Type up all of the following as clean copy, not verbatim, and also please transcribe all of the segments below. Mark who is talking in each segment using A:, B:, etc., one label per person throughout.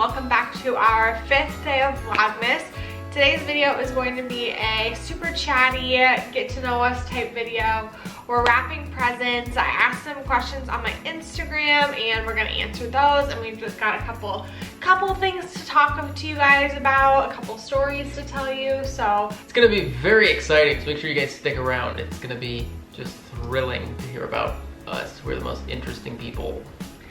A: welcome back to our 5th day of Vlogmas. Today's video is going to be a super chatty, get to know us type video. We're wrapping presents. I asked some questions on my Instagram and we're gonna answer those, and we've just got a couple things to talk to you guys about, a couple stories to tell you, so.
B: It's gonna be very exciting, so make sure you guys stick around. It's gonna be just thrilling to hear about us. We're the most interesting people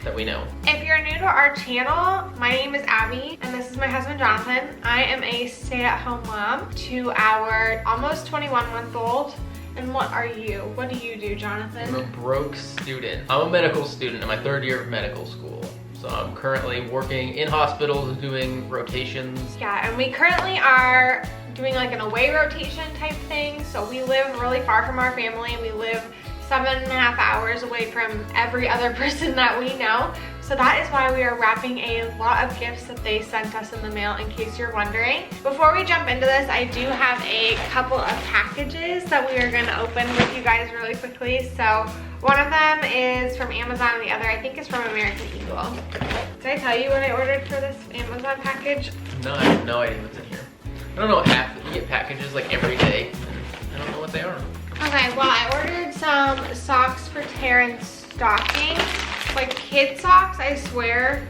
B: that we know.
A: If you're new to our channel, my name is Abby and this is my husband Jonathan. I am a stay-at-home mom to our almost 21-month-old. And what are you? What do you do, Jonathan?
B: I'm a broke student. I'm a medical student in my 3rd year of medical school. So I'm currently working in hospitals doing rotations.
A: Yeah, and we currently are doing like an away rotation type thing. So we live really far from our family. We live 7.5 hours away from every other person that we know. So that is why we are wrapping a lot of gifts that they sent us in the mail, in case you're wondering. Before we jump into this, I do have a couple of packages that we are gonna open with you guys really quickly. So one of them is from Amazon and the other I think is from American Eagle. Did I tell you what I ordered for this Amazon package?
B: No, I have no idea what's in here. I don't know half, you get packages like every day. I don't know what they are.
A: Okay, well I ordered some socks for Taryn's stocking. Like kid socks, I swear,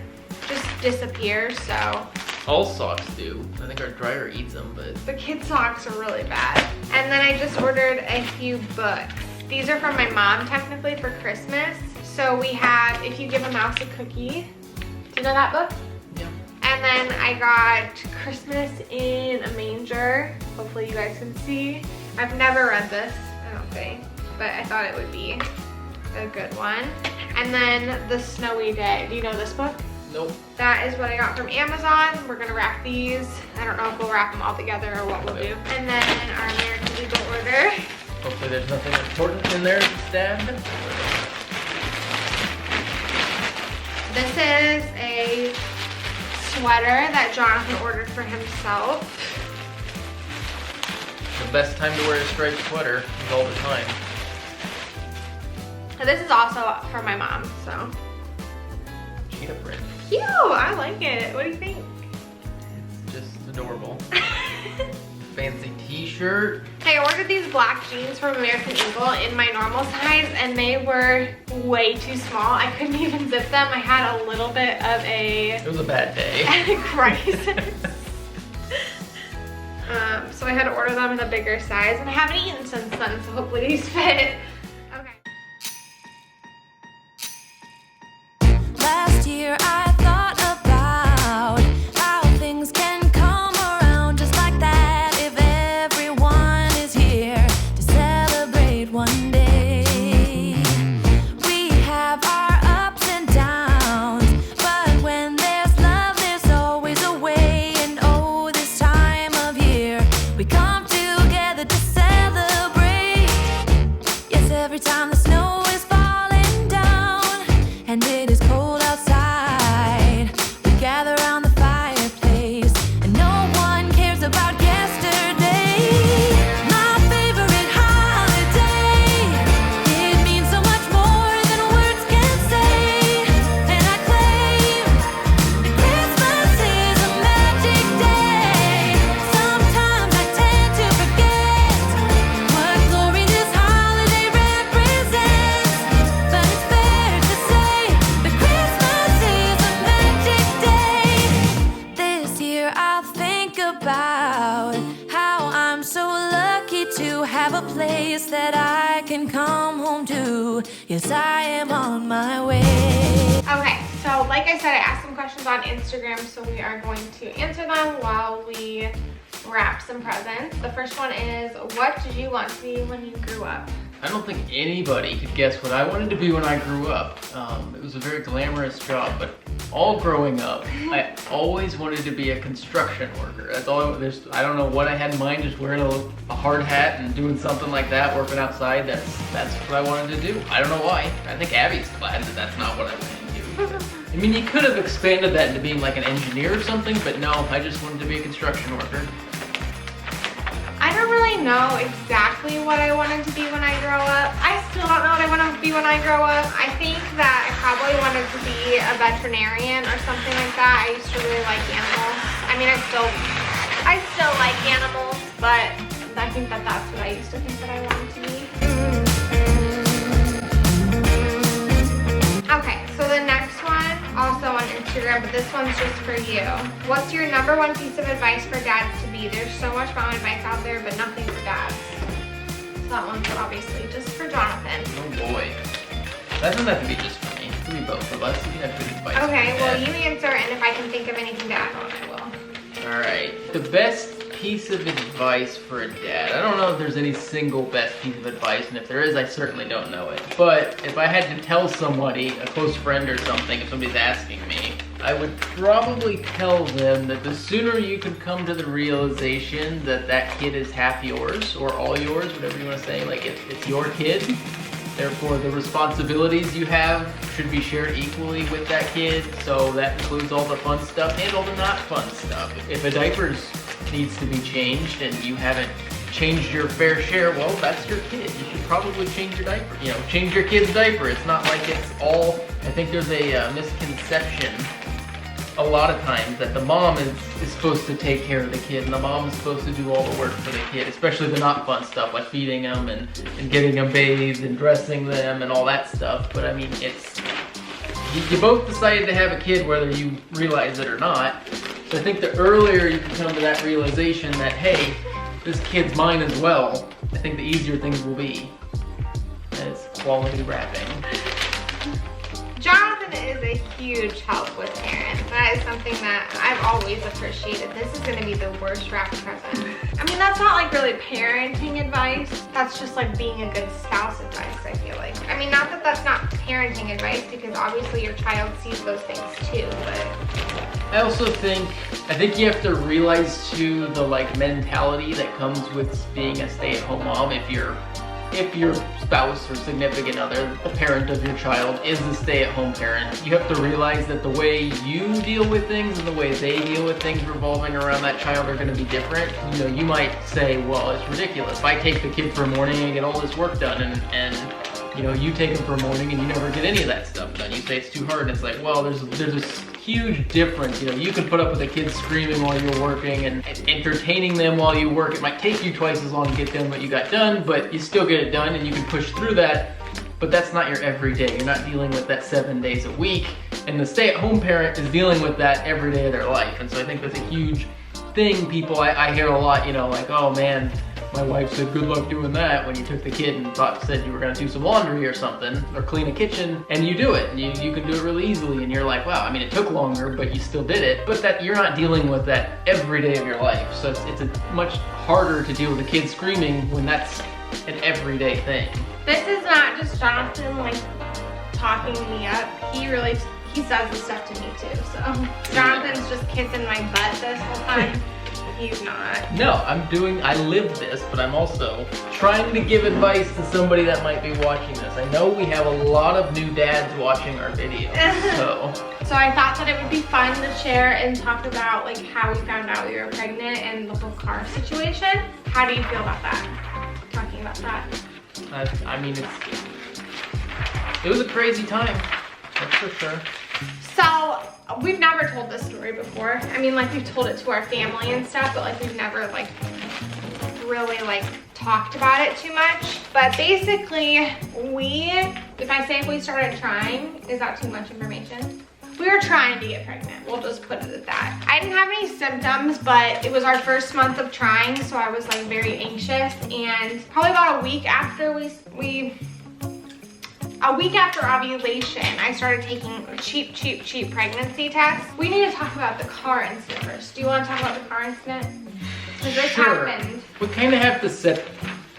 A: just disappear, so.
B: All socks do. I think our dryer eats them, but.
A: The kid socks are really bad. And then I just ordered a few books. These are from my mom, technically, for Christmas. So we have If You Give a Mouse a Cookie. Do you know that book?
B: Yeah.
A: And then I got Christmas in a Manger. Hopefully you guys can see. I've never read this, I don't think, but I thought it would be a good one. And then The Snowy Day. Do you know this book?
B: Nope.
A: That is what I got from Amazon. We're gonna wrap these. I don't know if we'll wrap them all together or what we'll do. And then our American Eagle order.
B: Hopefully there's nothing important in there to stab.
A: This is a sweater that Jonathan ordered for himself.
B: The best time to wear a striped sweater is all the time.
A: This is also for my mom, so.
B: Cheetah print.
A: Cute, I like it. What do you think?
B: It's just adorable. Fancy t-shirt.
A: I ordered these black jeans from American Eagle in my normal size and they were way too small. I couldn't even zip them. I had a little bit of a...
B: It was a bad day.
A: crisis. So I had to order them in a bigger size and I haven't eaten since then, so hopefully these fit.
C: Last year I thought about how things can come around just like that if everyone is here to celebrate one day. We have our ups and downs, but when there's love there's always a way. And oh, this time of year we come together to celebrate. Yes, every time the snow is falling down and it is cold outside, we gather around the fireplace and no one cares about yesterday. My favorite holiday, it means so much more than words can say. And I claim that Christmas is a magic day. Sometimes I tend to forget what glory this holiday represents, but it's fair to say that Christmas is a magic day. This year I'll think about how I'm so lucky to have a place that I can come home to. Yes, I am on my way.
A: Okay, so like I said, I asked some questions on Instagram, so we are going to answer them while we wrap some presents. The first one is, what did you want to be when you grew up?
B: I don't think anybody could guess what I wanted to be when I grew up. It was a very glamorous job, but all growing up, I always wanted to be a construction worker. That's all. I don't know what I had in mind, just wearing a hard hat and doing something like that, working outside. That's what I wanted to do. I don't know why. I think Abby's glad that that's not what I wanted to do. I mean, you could have expanded that into being like an engineer or something, but no, I just wanted to be a construction worker.
A: I don't really know exactly what I wanted to be when I grow up. I still don't know what I want to be when I grow up. I think that I probably wanted to be a veterinarian or something like that. I used to really like animals. I mean, I still like animals, but I think that that's what I used to think that I wanted to be. Okay, so the next one, also on Instagram, but this one's just for you. What's your #1 piece of advice for dads to be? There's so much mom advice out there, but nothing for dads. So that one's obviously just for Jonathan.
B: Oh boy. That doesn't have to be just for me. It can be both of us. You can have good advice.
A: Okay, well you answer, and if I can think of anything to add on, I will.
B: Alright. The best piece of advice for a dad. I don't know if there's any single best piece of advice, and if there is, I certainly don't know it. But if I had to tell somebody, a close friend or something, if somebody's asking me, I would probably tell them that the sooner you can come to the realization that that kid is half yours, or all yours, whatever you want to say, like it's your kid, therefore the responsibilities you have should be shared equally with that kid, so that includes all the fun stuff and all the not fun stuff. If a diaper needs to be changed and you haven't changed your fair share, well, that's your kid. You should probably change your diaper. You know, change your kid's diaper. It's not like it's all, I think there's a misconception a lot of times that the mom is supposed to take care of the kid and the mom is supposed to do all the work for the kid, especially the not fun stuff like feeding them and getting them bathed and dressing them and all that stuff. But I mean, you both decided to have a kid whether you realize it or not. So I think the earlier you can come to that realization that, hey, this kid's mine as well, I think the easier things will be. And it's quality wrapping.
A: Jonathan is a huge help with parents. That is something that I've always appreciated. This is gonna be the worst wrapped present. I mean, that's not like really parenting advice. That's just like being a good spouse advice, I feel like. I mean, not that that's not parenting advice, because obviously your child sees those things too, but.
B: I also think you have to realize too the like mentality that comes with being a stay-at-home mom. If your spouse or significant other, the parent of your child, is a stay-at-home parent, you have to realize that the way you deal with things and the way they deal with things revolving around that child are going to be different. You know, you might say, well, it's ridiculous. If I take the kid for a morning and get all this work done and you know, you take him for a morning and you never get any of that stuff done. You say it's too hard, and it's like, well, there's this huge difference. You know, you can put up with a kid screaming while you're working and entertaining them while you work. It might take you twice as long to get done what you got done, but you still get it done and you can push through that. But that's not your everyday. You're not dealing with that 7 days a week. And the stay-at-home parent is dealing with that every day of their life. And so I think that's a huge thing. People, I hear a lot, you know, like, oh man, my wife said good luck doing that when you took the kid and said you were gonna do some laundry or something, or clean a kitchen, and you do it. And you can do it really easily, and you're like, wow, I mean, it took longer, but you still did it. But that you're not dealing with that every day of your life. So it's a much harder to deal with a kid screaming when that's an everyday thing.
A: This is not just Jonathan like talking me up. He says this stuff to me too. So Jonathan's just kissing my butt this whole time. He's not. No,
B: I live this, but I'm also trying to give advice to somebody that might be watching this. I know we have a lot of new dads watching our videos,
A: So I thought that it would be fun to share and talk about like how we found out we were pregnant and the whole car situation. How do you feel about that? Talking about that.
B: I mean, it was a crazy time, that's for sure.
A: So we've never told this story before. I mean, like we've told it to our family and stuff, but like we've never like really like talked about it too much. But basically if I say we started trying, is that too much information? We were trying to get pregnant. We'll just put it at that. I didn't have any symptoms, but it was our first month of trying, so I was like very anxious. And probably about a week after ovulation, I started taking cheap pregnancy tests. We need to talk about the car incident first. Do you want to talk about the car incident? Because this happened.
B: We kind of have to set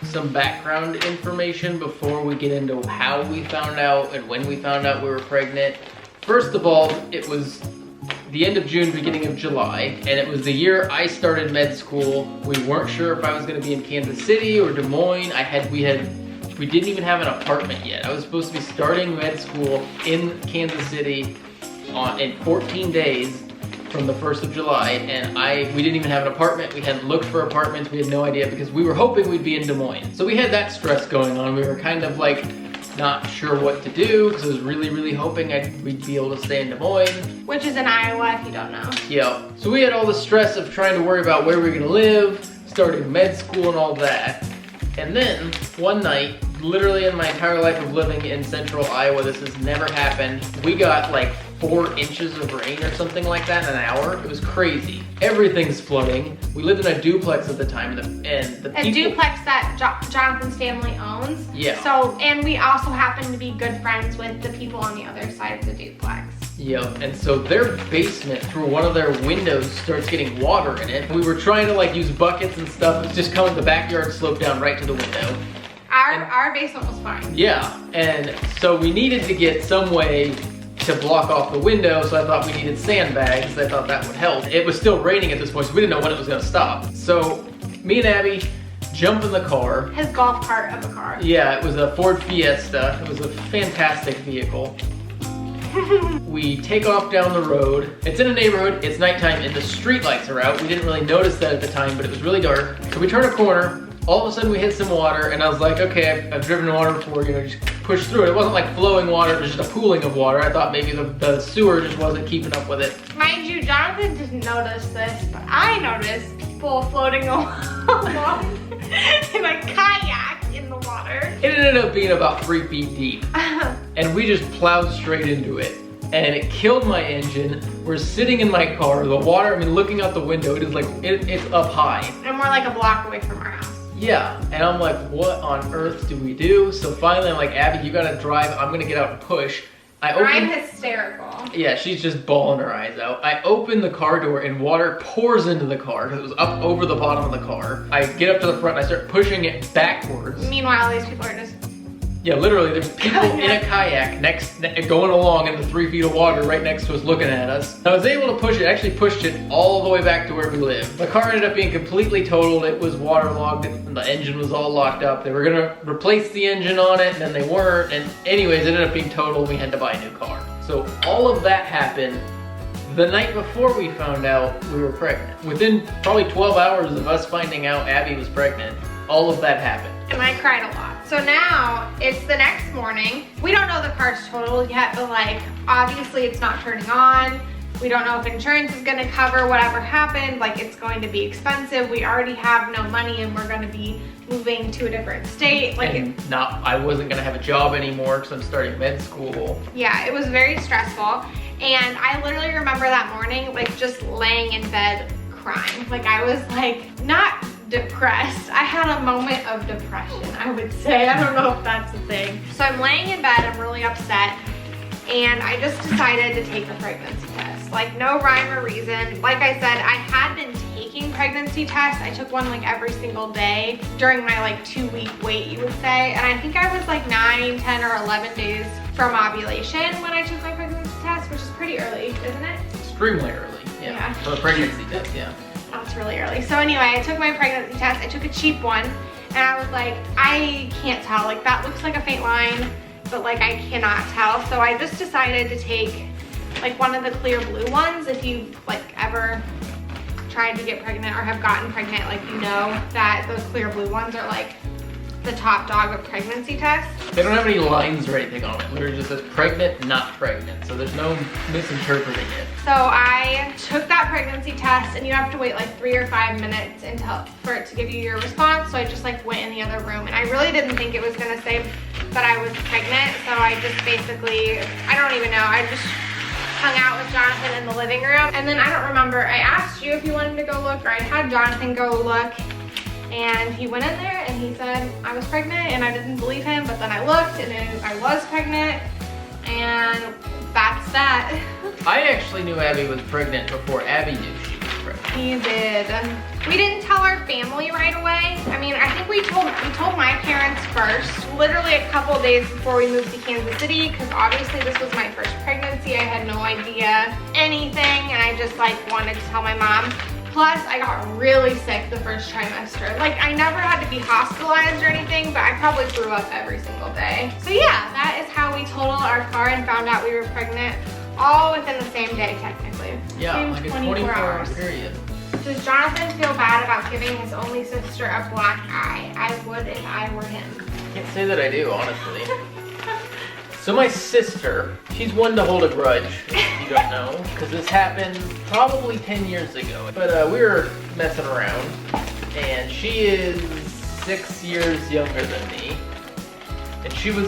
B: some background information before we get into how we found out and when we found out we were pregnant. First of all, it was the end of June, beginning of July, and it was the year I started med school. We weren't sure if I was going to be in Kansas City or Des Moines. We didn't even have an apartment yet. I was supposed to be starting med school in Kansas City in 14 days, from the 1st of July, and we didn't even have an apartment. We hadn't looked for apartments. We had no idea because we were hoping we'd be in Des Moines. So we had that stress going on. We were kind of like not sure what to do because I was really, really hoping we'd be able to stay in Des Moines.
A: Which is in Iowa, if you don't know.
B: Yeah. So we had all the stress of trying to worry about where we were gonna live, starting med school and all that. And then one night, literally in my entire life of living in central Iowa, this has never happened. We got like 4 inches of rain or something like that in an hour. It was crazy. Everything's flooding. We lived in a duplex at the time, and the people...
A: A duplex that Jonathan's family owns.
B: Yeah.
A: So, and we also happen to be good friends with the people on the other side of the duplex.
B: Yep, and so their basement, through one of their windows, starts getting water in it. We were trying to like use buckets and stuff. It was just coming, the backyard sloped down right to the window.
A: Our basement was fine.
B: Yeah, and so we needed to get some way to block off the window, so I thought we needed sandbags. I thought that would help. It was still raining at this point, so we didn't know when it was gonna stop. So me and Abby jump in the car.
A: His golf cart of a car.
B: Yeah, it was a Ford Fiesta. It was a fantastic vehicle. We take off down the road. It's in a neighborhood, it's nighttime, and the street lights are out. We didn't really notice that at the time, but it was really dark. So we turn a corner, all of a sudden we hit some water, and I was like, okay, I've driven water before, you know, just push through it. It wasn't like flowing water, it was just a pooling of water. I thought maybe the sewer just wasn't keeping up with it.
A: Mind you, Jonathan didn't notice this, but I noticed people floating along in a kayak in the water.
B: It ended up being about 3 feet deep. And we just plowed straight into it. And it killed my engine. We're sitting in my car, the water, I mean, looking out the window, it is like, it's up high.
A: And we're like a block away from our house.
B: Yeah, and I'm like, what on earth do we do? So finally I'm like, Abby, you gotta drive, I'm gonna get out and push.
A: I'm hysterical.
B: Yeah, she's just bawling her eyes out. I open the car door and water pours into the car because it was up over the bottom of the car. I get up to the front and I start pushing it backwards.
A: Meanwhile, these people are just...
B: Yeah, literally, there's people in a kayak going along in the 3 feet of water right next to us looking at us. I was able to push it, actually pushed it all the way back to where we live. The car ended up being completely totaled. It was waterlogged and the engine was all locked up. They were gonna replace the engine on it and then they weren't. And anyways, it ended up being totaled. We had to buy a new car. So all of that happened the night before we found out we were pregnant. Within probably 12 hours of us finding out Abby was pregnant, all of that happened.
A: And I cried a lot. So now it's the next morning. We don't know the car's total yet, but like obviously it's not turning on. We don't know if insurance is gonna cover whatever happened. Like it's going to be expensive. We already have no money and we're gonna be moving to a different state. Like
B: I wasn't gonna have a job anymore because I'm starting med school.
A: Yeah, it was very stressful. And I literally remember that morning, like just laying in bed crying. Like I was like, not depressed. I had a moment of depression, I would say. I don't know if that's a thing. So I'm laying in bed, I'm really upset, and I just decided to take a pregnancy test. Like no rhyme or reason. Like I said, I had been taking pregnancy tests. I took one like every single day during my like 2-week wait, you would say. And I think I was like 9, 10, or 11 days from ovulation when I took my pregnancy test, which is pretty early, isn't it?
B: Extremely early, yeah. For a pregnancy test, yeah.
A: That's really early. So anyway, I took my pregnancy test. I took a cheap one and I was like, I can't tell. Like that looks like a faint line, but like I cannot tell. So I just decided to take like one of the clear blue ones. If you've like ever tried to get pregnant or have gotten pregnant, like you know that those clear blue ones are like the top dog of pregnancy tests.
B: They don't have any lines or anything on it. Literally just says pregnant, not pregnant. So there's no misinterpreting it.
A: So I took that pregnancy test and you have to wait like 3 or 5 minutes for it to give you your response. So I just like went in the other room and I really didn't think it was gonna say that I was pregnant. So I just basically, I don't even know, I just hung out with Jonathan in the living room. And then I don't remember, I asked you if you wanted to go look, or I had Jonathan go look. And he went in there and he said I was pregnant, and I didn't believe him, but then I looked and I was pregnant, and that's that.
B: I actually knew Abby was pregnant before Abby knew she was pregnant.
A: He did. We didn't tell our family right away. I mean, I think we told my parents first, literally a couple days before we moved to Kansas City, because obviously this was my first pregnancy. I had no idea anything, and I just like wanted to tell my mom. Plus, I got really sick the first trimester. Like, I never had to be hospitalized or anything, but I probably threw up every single day. So yeah, that is how we totaled our car and found out we were pregnant, all within the same day, technically.
B: Yeah,
A: Same
B: like a
A: 24 hours.
B: period.
A: Does Jonathan feel bad about giving his only sister a black eye? I would if I were him.
B: Can't say that I do, honestly. So my sister, she's one to hold a grudge, if you don't know, because this happened probably 10 years ago. But we were messing around, and she is 6 years younger than me. And she was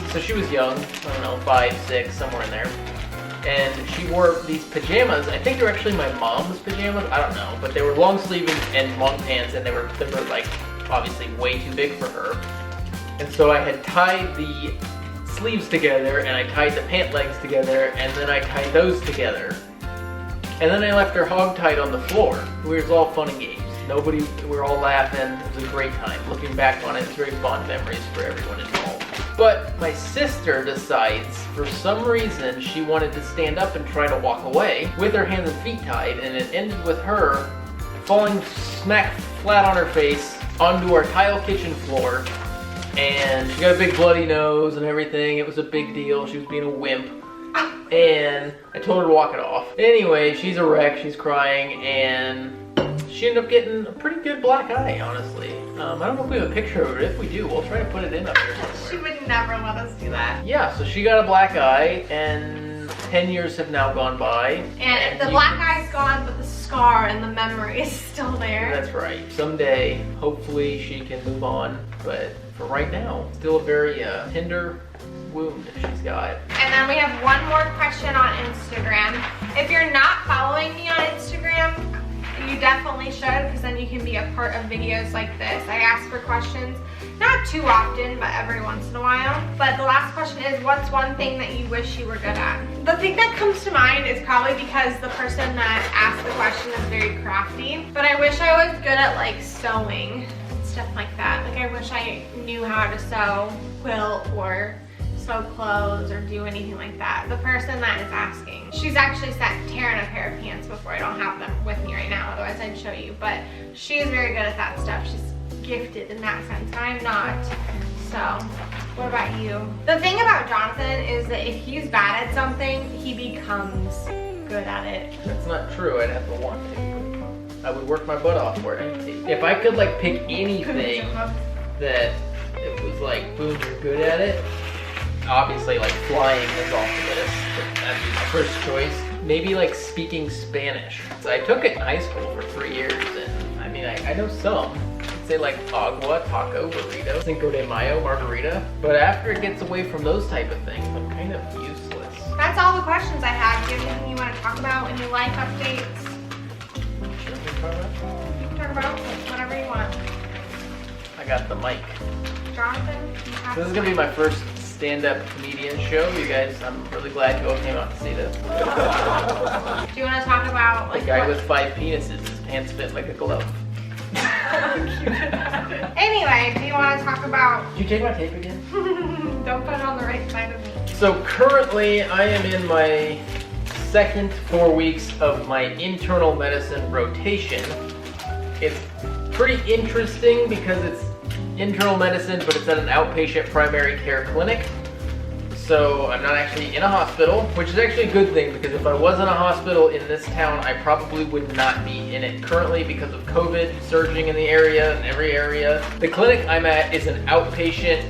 B: young, I don't know, 5, 6, somewhere in there. And she wore these pajamas. I think they were actually my mom's pajamas. I don't know, but they were long sleeves and long pants, and they were like obviously way too big for her. And so I had tied the sleeves together, and I tied the pant legs together, and then I tied those together. And then I left her hogtied on the floor. It was all fun and games. We were all laughing. It was a great time. Looking back on it, it's very fond memories for everyone involved. But my sister decides, for some reason, she wanted to stand up and try to walk away with her hands and feet tied, and it ended with her falling smack flat on her face onto our tile kitchen floor, and she got a big bloody nose and everything. It was a big deal. She was being a wimp, and I told her to walk it off. Anyway, she's a wreck. She's crying, and she ended up getting a pretty good black eye, honestly. I don't know if we have a picture of it. If we do, we'll try to put it in up here somewhere.
A: She would never let us do that.
B: Yeah, so she got a black eye, and 10 years have now gone by.
A: And the black eye's gone, but the scar and the memory is still there.
B: That's right. Someday, hopefully, she can move on. But for right now, still a very tender wound she's got.
A: And then we have one more question on Instagram. If you're not following me on Instagram, you definitely should, because then you can be a part of videos like this. I ask for questions, not too often, but every once in a while. But the last question is, what's one thing that you wish you were good at? The thing that comes to mind is probably because the person that asked the question is very crafty. But I wish I was good at like sewing and stuff like that. Like I wish I knew how to sew, quilt, or sew clothes or do anything like that. The person that is asking, she's actually sent Taryn a pair of pants before. I don't have them with me right now, otherwise I'd show you. But she is very good at that stuff. She's gifted in that sense. I'm not. So, what about you? The thing about Jonathan is that if he's bad at something, he becomes good at it.
B: That's not true. I'd have to want to. I would work my butt off for it. If I could like pick anything that it was like, boom, you're good at it. Obviously, like flying is off the list. That'd be my first choice. Maybe like speaking Spanish. So I took it in high school for 3 years, and I mean, I know some. I'd say like agua, taco, burrito, Cinco de Mayo, margarita. But after it gets away from those type of things, I'm kind of useless.
A: That's all the questions I have. Do you have anything you want to talk about? Any life updates?
B: Should I talk about?
A: You can talk about whatever you want.
B: I got the mic.
A: Jonathan, you have
B: So this is gonna be my first stand-up comedian show. You guys, I'm really glad you all came out to see this.
A: Do you want to talk about
B: The
A: like
B: guy
A: what-
B: with 5 penises, his pants fit like a glove.
A: Anyway, do you want to talk about?
B: Did you take my tape again?
A: Don't put it on the right side of me.
B: So currently I am in my second 4 weeks of my internal medicine rotation. It's pretty interesting because it's internal medicine, but it's at an outpatient primary care clinic. So I'm not actually in a hospital, which is actually a good thing, because if I was in a hospital in this town, I probably would not be in it currently because of COVID surging in the area, in every area. The clinic I'm at is an outpatient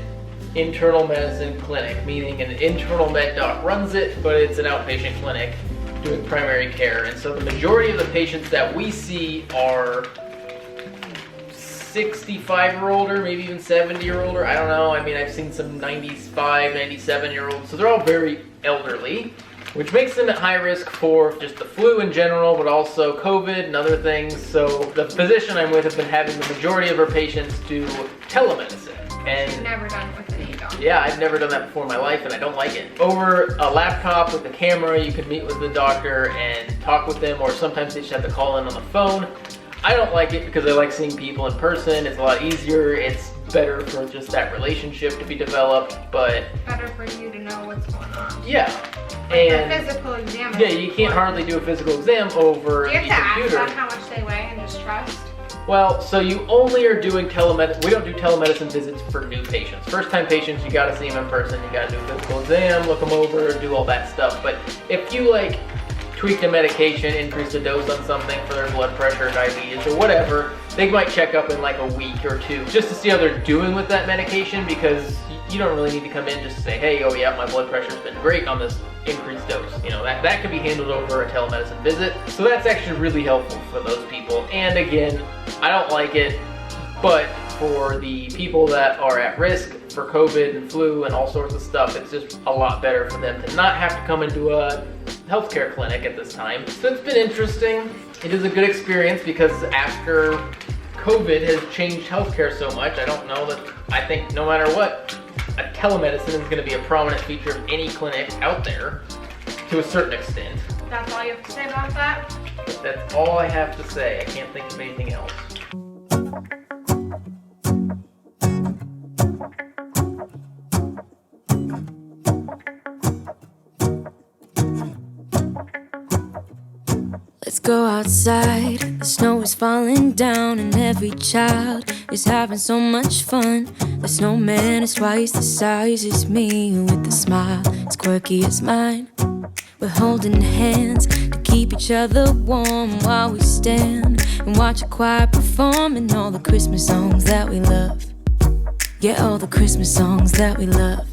B: internal medicine clinic, meaning an internal med doc runs it, but it's an outpatient clinic doing primary care. And so the majority of the patients that we see are 65-year older, maybe even 70-year-older. I don't know. I mean, I've seen some 95, 97-year-olds. So they're all very elderly, which makes them at high risk for just the flu in general, but also COVID and other things. So the physician I'm with has been having the majority of her patients do telemedicine.
A: I've
B: And
A: never done it with an ego.
B: yeah, I've never done that before in my life, and I don't like it. Over a laptop with a camera, you can meet with the doctor and talk with them, or sometimes they just have to call in on the phone. I don't like it because I like seeing people in person. It's a lot easier. It's better for just that relationship to be developed, but
A: Better for you to know what's going on.
B: yeah.
A: The
B: And
A: physical exam.
B: yeah, you can't hardly do a physical exam over
A: Do you
B: the
A: have to ask
B: computer.
A: them how much they weigh and just trust?
B: Well, so you only are doing telemedicine. We don't do telemedicine visits for new patients. First-time patients, you gotta see them in person. You gotta do a physical exam, look them over, do all that stuff. But if you like tweaked a medication, increased a dose on something for their blood pressure, diabetes, or whatever, they might check up in like a week or two just to see how they're doing with that medication, because you don't really need to come in just to say, hey, oh yeah, my blood pressure's been great on this increased dose. You know, that can be handled over a telemedicine visit. So that's actually really helpful for those people. And again, I don't like it, but for the people that are at risk for COVID and flu and all sorts of stuff, it's just a lot better for them to not have to come into a healthcare clinic at this time. So it's been interesting. It is a good experience because after COVID has changed healthcare so much, I think no matter what, a telemedicine is going to be a prominent feature of any clinic out there to a certain extent.
A: That's all you have to say about that?
B: That's all I have to say. I can't think of anything else.
C: Let's go outside, the snow is falling down and every child is having so much fun. The snowman is twice the size as me with a smile as quirky as mine. We're holding hands to keep each other warm while we stand and watch a choir performing all the Christmas songs that we love. Yeah, all the Christmas songs that we love.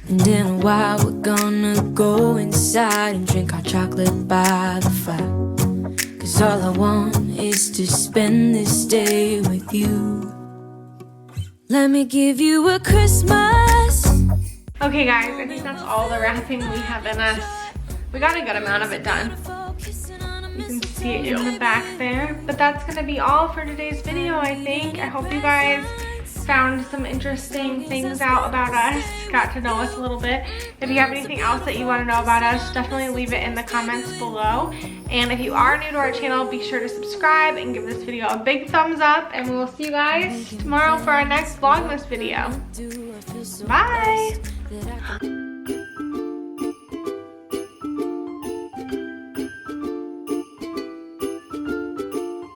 C: And in a while we're gonna go inside and drink our chocolate by the fire. 'Cause all I want is to spend this day with you. Let me give you a Christmas.
A: Okay guys, I think that's all the wrapping we have in us. We got a good amount of it done. You can see it in the back there. But that's gonna be all for today's video, I think. I hope you guys found some interesting things out about us, got to know us a little bit. If you have anything else that you want to know about us, definitely leave it in the comments below. And if you are new to our channel, be sure to subscribe and give this video a big thumbs up, and we will see you guys tomorrow for our next Vlogmas video. Bye!